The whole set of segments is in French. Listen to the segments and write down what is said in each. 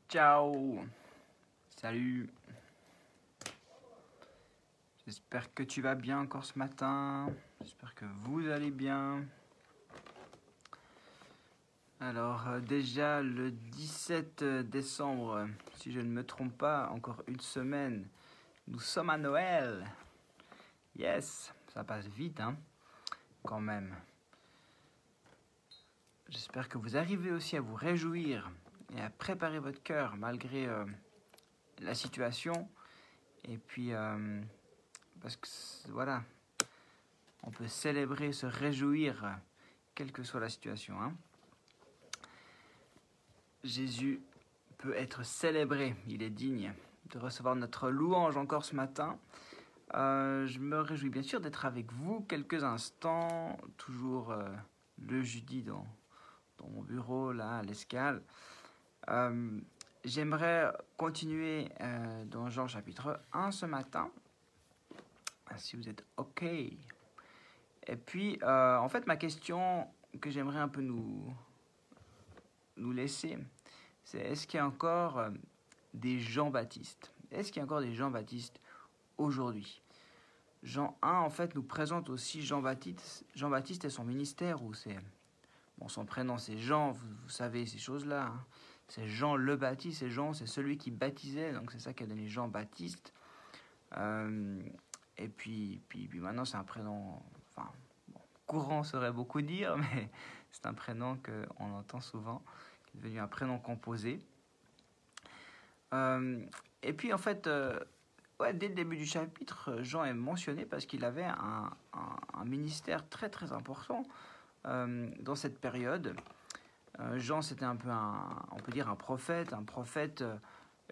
Ciao, salut, j'espère que tu vas bien encore ce matin, j'espère que vous allez bien. Alors déjà le 17 décembre, si je ne me trompe pas, encore une semaine, nous sommes à Noël. Yes, ça passe vite hein, quand même. J'espère que vous arrivez aussi à vous réjouir et à préparer votre cœur malgré la situation. Et puis, parce que voilà, on peut célébrer, se réjouir, quelle que soit la situation. Hein. Jésus peut être célébré, il est digne de recevoir notre louange encore ce matin. Je me réjouis bien sûr d'être avec vous quelques instants, toujours le jeudi dans mon bureau, là, à l'Escale. J'aimerais continuer dans Jean chapitre 1 ce matin, si vous êtes OK. Et puis, en fait, ma question que j'aimerais un peu nous laisser, c'est est-ce qu'il y a encore des Jean-Baptiste? Est-ce qu'il y a encore des Jean-Baptiste aujourd'hui? Jean 1, en fait, nous présente aussi Jean-Baptiste et son ministère, où c'est... Bon, son prénom, c'est Jean, vous savez ces choses-là. Hein. C'est Jean le Baptiste, c'est Jean, c'est celui qui baptisait, donc c'est ça qui a donné Jean-Baptiste. Et puis maintenant, c'est un prénom... Enfin, bon, courant serait beaucoup dire, mais c'est un prénom qu'on entend souvent, qui est devenu un prénom composé. Et puis, en fait... Ouais, dès le début du chapitre, Jean est mentionné parce qu'il avait un ministère très très important dans cette période. Jean, c'était un peu on peut dire un prophète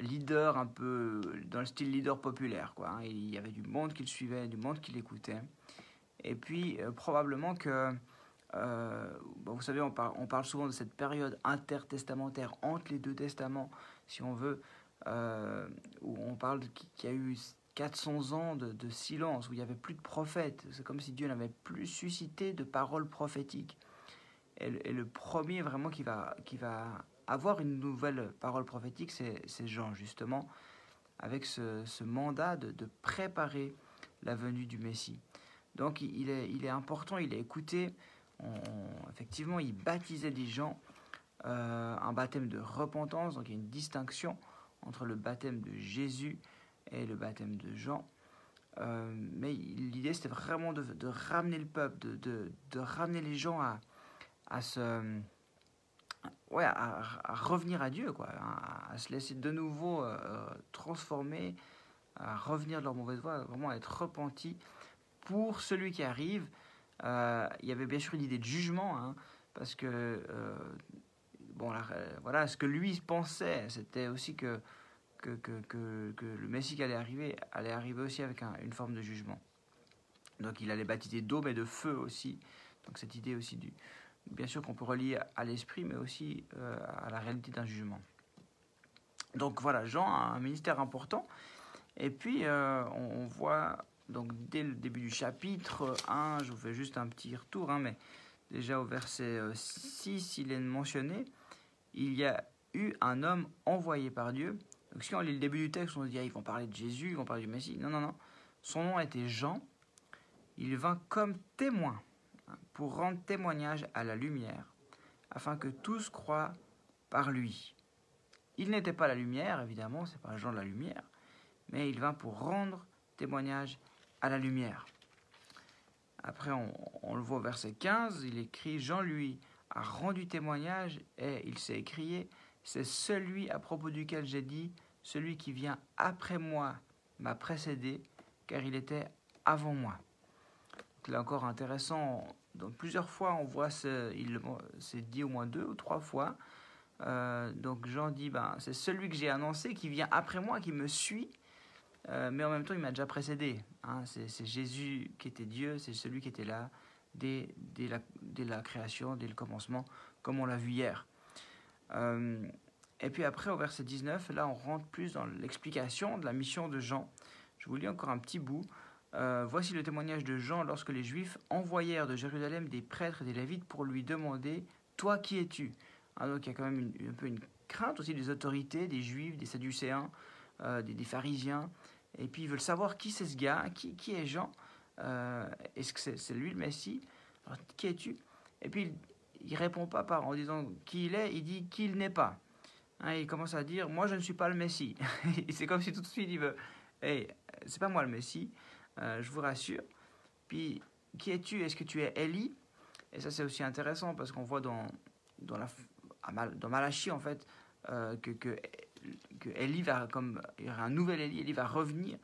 leader, un peu dans le style leader populaire, quoi. Hein. Il y avait du monde qui le suivait, du monde qui l'écoutait. Et puis, probablement que, vous savez, on parle souvent de cette période intertestamentaire entre les deux testaments, si on veut, où on parle qu'il y a eu 400 ans de silence, où il n'y avait plus de prophètes. C'est comme si Dieu n'avait plus suscité de paroles prophétiques. Et le premier vraiment qui va avoir une nouvelle parole prophétique, c'est Jean, justement, avec ce mandat de préparer la venue du Messie. Donc il est important, il est écouté. Effectivement, il baptisait des gens, un baptême de repentance, donc il y a une distinction entre le baptême de Jésus et le baptême de Jean. Mais l'idée, c'était vraiment de ramener le peuple, de ramener les gens à revenir à Dieu, quoi, à se laisser de nouveau transformer, à revenir de leur mauvaise voie, vraiment à être repenti pour celui qui arrive. Il y avait bien sûr une idée de jugement, hein, parce que voilà, ce que lui pensait, c'était aussi que le Messie qui allait arriver aussi avec une forme de jugement. Donc il allait baptiser d'eau mais de feu aussi. Donc cette idée aussi bien sûr qu'on peut relier à l'esprit, mais aussi à la réalité d'un jugement. Donc voilà, Jean a un ministère important. Et puis on voit, donc dès le début du chapitre 1, je vous fais juste un petit retour, hein, mais déjà au verset 6, il est mentionné, il y a eu un homme envoyé par Dieu. Donc si on lit le début du texte, on se dit, ils vont parler de Jésus, ils vont parler du Messie. Non. Son nom était Jean. Il vint comme témoin pour rendre témoignage à la lumière, afin que tous croient par lui. Il n'était pas la lumière, évidemment, c'est pas Jean de la lumière, mais il vint pour rendre témoignage à la lumière. Après, on le voit au verset 15, il écrit « Jean, lui, a rendu témoignage et il s'est écrié « C'est celui à propos duquel j'ai dit « Celui qui vient après moi m'a précédé, car il était avant moi. » Là encore intéressant, donc plusieurs fois on voit c'est dit au moins 2 ou 3 fois. Donc Jean dit c'est celui que j'ai annoncé qui vient après moi, qui me suit, mais en même temps il m'a déjà précédé. Hein. C'est Jésus qui était Dieu, c'est celui qui était là dès la création, dès le commencement, comme on l'a vu hier. Et puis après au verset 19, là on rentre plus dans l'explication de la mission de Jean. Je vous lis encore un petit bout. Voici le témoignage de Jean lorsque les Juifs envoyèrent de Jérusalem des prêtres et des Lévites pour lui demander « Toi, qui es-tu » Hein, donc il y a quand même un peu une crainte aussi des autorités, des juifs, des sadducéens, des pharisiens. Et puis ils veulent savoir qui c'est ce gars, qui est Jean. Est-ce que c'est lui le Messie? Alors, qui es-tu? Et puis il répond pas en disant qui il est, il dit qui il n'est pas. Hein, il commence à dire moi je ne suis pas le Messie. C'est comme si tout de suite il veut hey, c'est pas moi le Messie, je vous rassure. Puis qui es-tu? Est-ce que tu es Élie? Et ça c'est aussi intéressant parce qu'on voit dans Malachie en fait que Élie va, comme il y aura un nouvel Élie, Élie va revenir.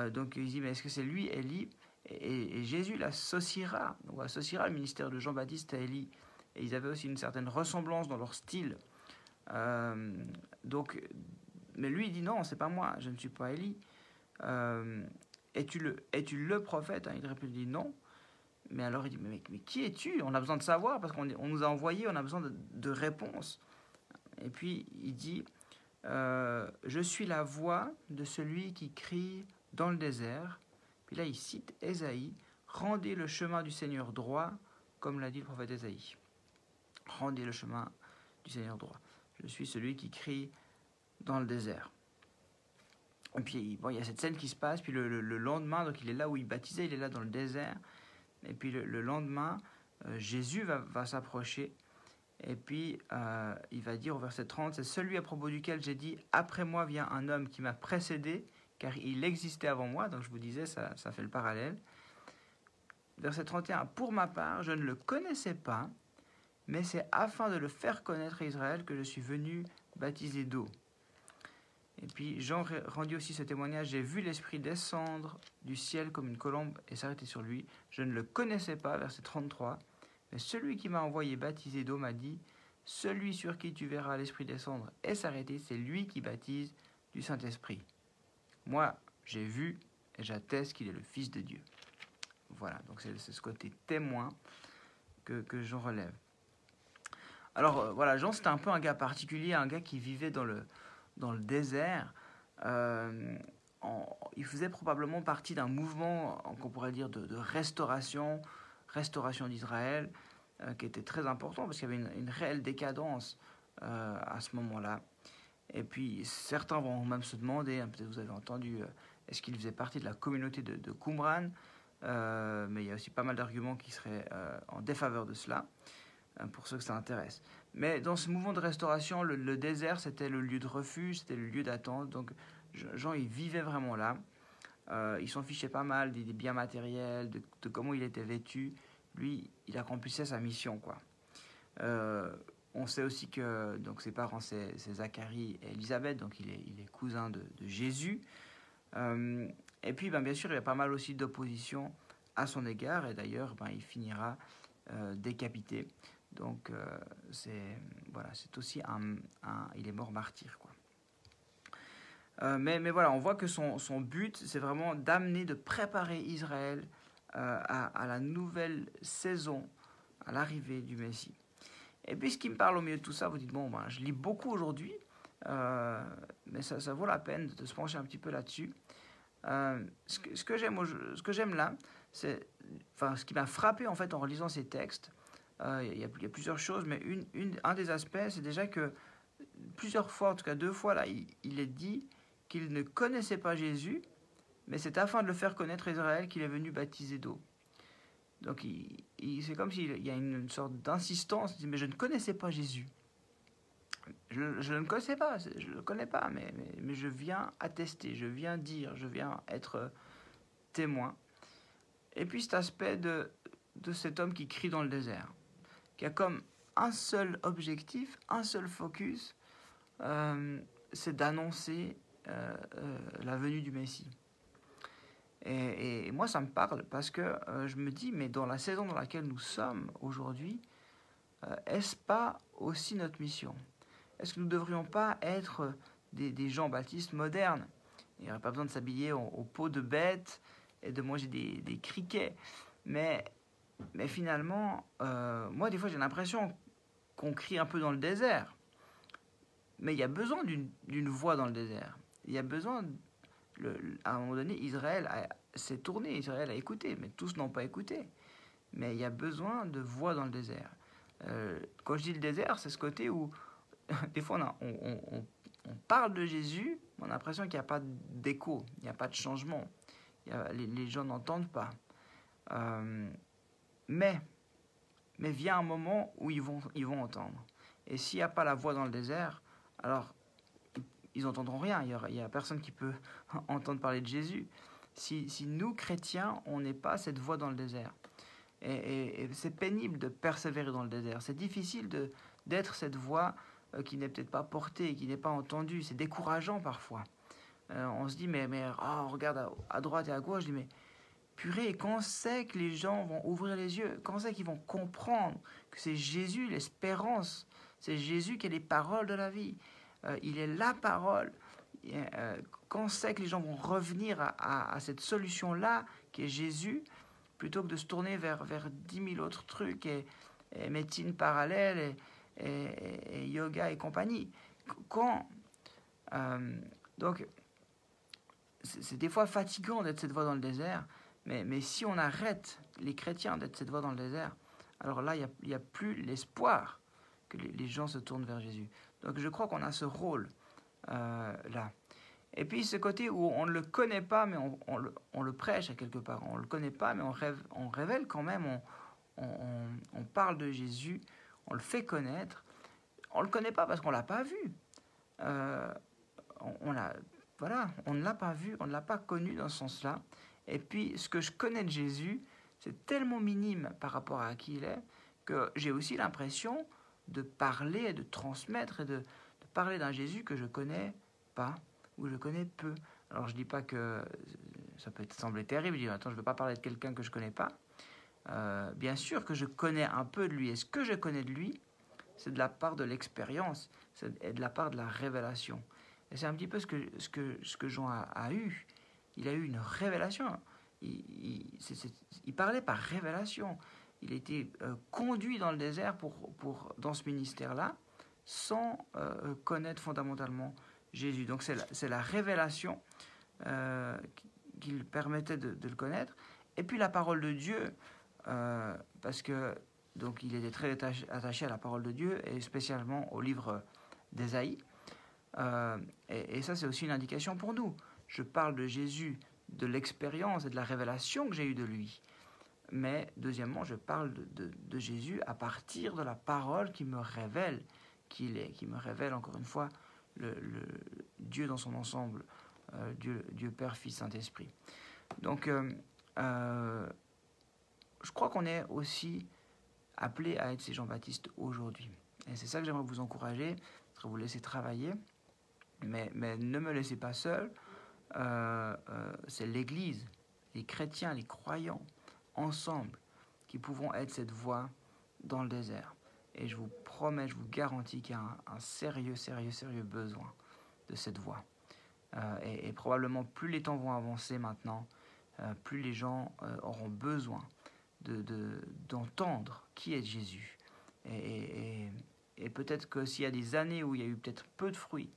Donc il dit mais est-ce que c'est lui Élie? Et Jésus l'associera, donc associera le ministère de Jean-Baptiste à Élie. Et ils avaient aussi une certaine ressemblance dans leur style. Donc, mais lui il dit non, c'est pas moi, je ne suis pas Élie. Es-tu le prophète? Il répondit non. Mais alors il dit mais qui es-tu? On a besoin de savoir parce qu'on nous a envoyé, on a besoin de réponses. Et puis il dit je suis la voix de celui qui crie dans le désert. Puis là il cite Ésaïe, rendez le chemin du Seigneur droit, comme l'a dit le prophète Ésaïe. Rendez le chemin du Seigneur droit. Je suis celui qui crie dans le désert. Et puis bon, il y a cette scène qui se passe, puis le lendemain, donc il est là où il baptisait, il est là dans le désert. Et puis le lendemain, Jésus va s'approcher. Et puis il va dire au verset 30, c'est celui à propos duquel j'ai dit, après moi vient un homme qui m'a précédé, car il existait avant moi. Donc je vous disais, ça fait le parallèle. Verset 31, pour ma part, je ne le connaissais pas, mais c'est afin de le faire connaître à Israël que je suis venu baptiser d'eau. Et puis Jean rendit aussi ce témoignage, j'ai vu l'Esprit descendre du ciel comme une colombe et s'arrêter sur lui. Je ne le connaissais pas, verset 33, mais celui qui m'a envoyé baptiser d'eau m'a dit, celui sur qui tu verras l'Esprit descendre et s'arrêter, c'est lui qui baptise du Saint-Esprit. Moi, j'ai vu et j'atteste qu'il est le Fils de Dieu. Voilà, donc c'est ce côté témoin que Jean relève. Alors voilà, Jean c'était un peu un gars particulier, un gars qui vivait dans le désert. Il faisait probablement partie d'un mouvement qu'on pourrait dire de restauration d'Israël, qui était très important parce qu'il y avait une réelle décadence à ce moment-là. Et puis certains vont même se demander, peut-être vous avez entendu, est-ce qu'il faisait partie de la communauté de Qumran, mais il y a aussi pas mal d'arguments qui seraient en défaveur de cela, pour ceux que ça intéresse. Mais dans ce mouvement de restauration, le désert, c'était le lieu de refuge, c'était le lieu d'attente. Donc, Jean, il vivait vraiment là. Il s'en fichait pas mal des biens matériels, de comment il était vêtu. Lui, il accomplissait sa mission, quoi. On sait aussi que donc, ses parents, c'est Zacharie et Élisabeth, donc il est cousin de Jésus. Et puis, bien sûr, il y a pas mal aussi d'opposition à son égard. Et d'ailleurs, il finira décapité. Donc c'est aussi il est mort martyr, quoi. Mais voilà, on voit que son but c'est vraiment d'amener, de préparer Israël à la nouvelle saison, à l'arrivée du Messie. Et puis ce qui me parle au milieu de tout ça, vous dites bon, je lis beaucoup aujourd'hui, mais ça vaut la peine de se pencher un petit peu là-dessus. Ce que j'aime là, c'est, ce qui m'a frappé en fait en relisant ces textes. Il y a plusieurs choses, mais un des aspects, c'est déjà que plusieurs fois, en tout cas 2 fois, là, il est dit qu'il ne connaissait pas Jésus, mais c'est afin de le faire connaître à Israël qu'il est venu baptiser d'eau. Donc c'est comme s'il y a une sorte d'insistance, mais je ne connaissais pas Jésus. Je ne le connaissais pas, je ne le connais pas, mais je viens attester, je viens dire, je viens être témoin. Et puis cet aspect de cet homme qui crie dans le désert, qui a comme un seul objectif, un seul focus, c'est d'annoncer la venue du Messie. Et moi, ça me parle parce que je me dis, mais dans la saison dans laquelle nous sommes aujourd'hui, est-ce pas aussi notre mission? Est-ce que nous ne devrions pas être des Jean-Baptiste modernes? Il n'y aurait pas besoin de s'habiller aux peaux de bêtes et de manger des criquets. Mais finalement, moi, des fois, j'ai l'impression qu'on crie un peu dans le désert. Mais il y a besoin d'une voix dans le désert. Il y a besoin, à un moment donné, Israël s'est tourné, Israël a écouté, mais tous n'ont pas écouté. Mais il y a besoin de voix dans le désert. Quand je dis le désert, c'est ce côté où des fois on parle de Jésus, mais on a l'impression qu'il n'y a pas d'écho, il n'y a pas de changement, les gens n'entendent pas. Mais vient un moment où ils vont entendre. Et s'il n'y a pas la voix dans le désert, alors ils n'entendront rien. Il n'y a personne qui peut entendre parler de Jésus. Si nous, chrétiens, on n'est pas cette voix dans le désert. Et c'est pénible de persévérer dans le désert. C'est difficile d'être cette voix qui n'est peut-être pas portée, qui n'est pas entendue. C'est décourageant parfois. On se dit, mais on regarde à droite et à gauche, je dis, mais purée, quand c'est que les gens vont ouvrir les yeux? Quand c'est qu'ils vont comprendre que c'est Jésus l'espérance? C'est Jésus qui est les paroles de la vie. Il est la parole. Quand c'est que les gens vont revenir à cette solution-là, qui est Jésus, plutôt que de se tourner vers 10 000 autres trucs et médecine parallèle et yoga et compagnie. Donc, c'est des fois fatigant d'être cette voix dans le désert, mais si on arrête, les chrétiens, d'être cette voix dans le désert, alors là, il n'y a plus l'espoir que les gens se tournent vers Jésus. Donc je crois qu'on a ce rôle là. Et puis ce côté où on ne le connaît pas, mais on le prêche à quelque part. On ne le connaît pas, mais on révèle quand même, on parle de Jésus, on le fait connaître. On ne le connaît pas parce qu'on ne l'a pas vu. On ne l'a pas vu, on ne l'a pas connu dans ce sens-là. Et puis ce que je connais de Jésus, c'est tellement minime par rapport à qui il est, que j'ai aussi l'impression de parler et de transmettre et de parler d'un Jésus que je ne connais pas ou je connais peu. Alors je ne dis pas que ça peut sembler terrible, je dis attends, je ne veux pas parler de quelqu'un que je ne connais pas. Bien sûr que je connais un peu de lui, et ce que je connais de lui, c'est de la part de l'expérience, c'est de la part de la révélation. Et c'est un petit peu ce que Jean a eu. Il a eu une révélation. Il parlait par révélation. Il a été conduit dans le désert dans ce ministère-là, sans connaître fondamentalement Jésus. Donc c'est la révélation qui lui permettait de le connaître. Et puis la parole de Dieu, parce que donc il était très attaché à la parole de Dieu, et spécialement au livre d'Ésaïe. Et ça, c'est aussi une indication pour nous. Je parle de Jésus, de l'expérience et de la révélation que j'ai eue de lui. Mais deuxièmement, je parle de Jésus à partir de la parole qui me révèle qui il est, qui me révèle encore une fois le Dieu dans son ensemble, Dieu Père, Fils, Saint-Esprit. Donc, je crois qu'on est aussi appelé à être ces Jean-Baptiste aujourd'hui. Et c'est ça que j'aimerais vous encourager, vous laisser travailler, mais ne me laissez pas seul. C'est l'Église, les chrétiens, les croyants, ensemble, qui pouvons être cette voix dans le désert. Et je vous promets, je vous garantis qu'il y a un sérieux besoin de cette voix. Et probablement, plus les temps vont avancer maintenant, plus les gens auront besoin d'entendre qui est Jésus. Et peut-être que s'il y a des années où il y a eu peut-être peu de fruits,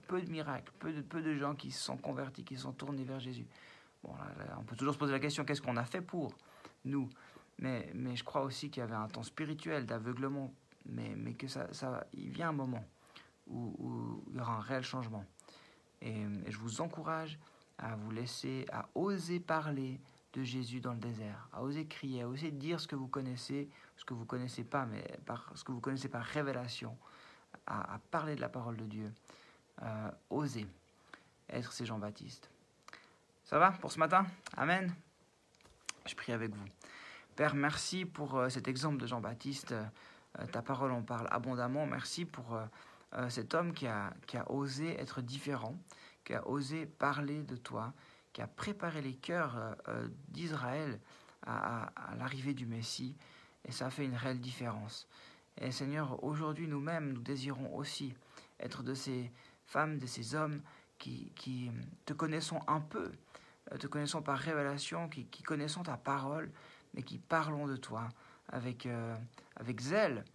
peu de miracles, peu de gens qui se sont convertis, qui se sont tournés vers Jésus. Bon, là, on peut toujours se poser la question, qu'est-ce qu'on a fait pour nous? Mais je crois aussi qu'il y avait un temps spirituel d'aveuglement, mais que il vient un moment où il y aura un réel changement. Et je vous encourage à vous laisser, à oser parler de Jésus dans le désert, à oser crier, à oser dire ce que vous connaissez, ce que vous ne connaissez pas, mais ce que vous connaissez par révélation, à parler de la parole de Dieu. Oser être ces Jean-Baptiste. Ça va pour ce matin? Amen. Je prie avec vous. Père, merci pour cet exemple de Jean-Baptiste. Ta parole en parle abondamment. Merci pour cet homme qui a osé être différent, qui a osé parler de toi, qui a préparé les cœurs d'Israël à l'arrivée du Messie. Et ça a fait une réelle différence. Et Seigneur, aujourd'hui nous-mêmes, nous désirons aussi être de ces femmes, de ces hommes qui te connaissons un peu, te connaissons par révélation, qui connaissons ta parole, mais qui parlons de toi avec zèle,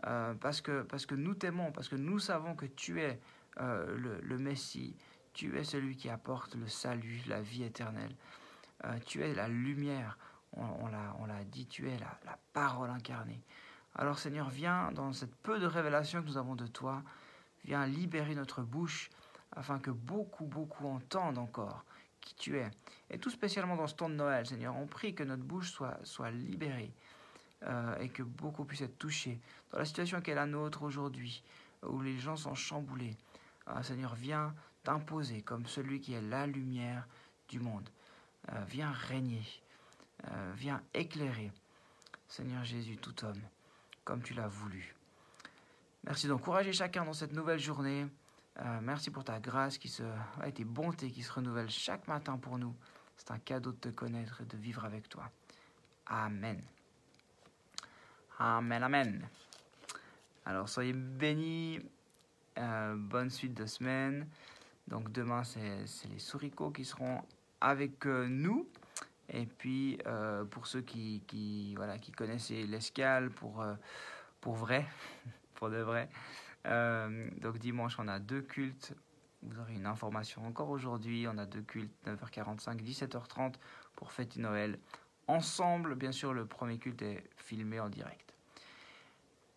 parce que nous t'aimons, parce que nous savons que tu es le Messie, tu es celui qui apporte le salut, la vie éternelle, tu es la lumière, on l'a dit, tu es la parole incarnée. Alors Seigneur, viens dans cette peu de révélations que nous avons de toi, viens libérer notre bouche afin que beaucoup entendent encore qui tu es. Et tout spécialement dans ce temps de Noël, Seigneur, on prie que notre bouche soit libérée et que beaucoup puissent être touchés. Dans la situation qu'est la nôtre aujourd'hui, où les gens sont chamboulés, Seigneur, viens t'imposer comme celui qui est la lumière du monde. Viens régner, viens éclairer, Seigneur Jésus, tout homme, comme tu l'as voulu. Merci d'encourager chacun dans cette nouvelle journée. Merci pour ta grâce et tes bontés qui se renouvellent chaque matin pour nous. C'est un cadeau de te connaître et de vivre avec toi. Amen. Amen, amen. Alors soyez bénis. Bonne suite de semaine. Donc demain, c'est les souricots qui seront avec nous. Et puis, pour ceux qui connaissent l'escale pour vrai, pour de vrai. Donc dimanche, on a 2 cultes. Vous aurez une information encore aujourd'hui. On a 2 cultes, 9h45, 17h30 pour fêter Noël. Ensemble, bien sûr, le premier culte est filmé en direct.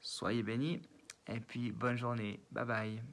Soyez bénis et puis bonne journée. Bye bye.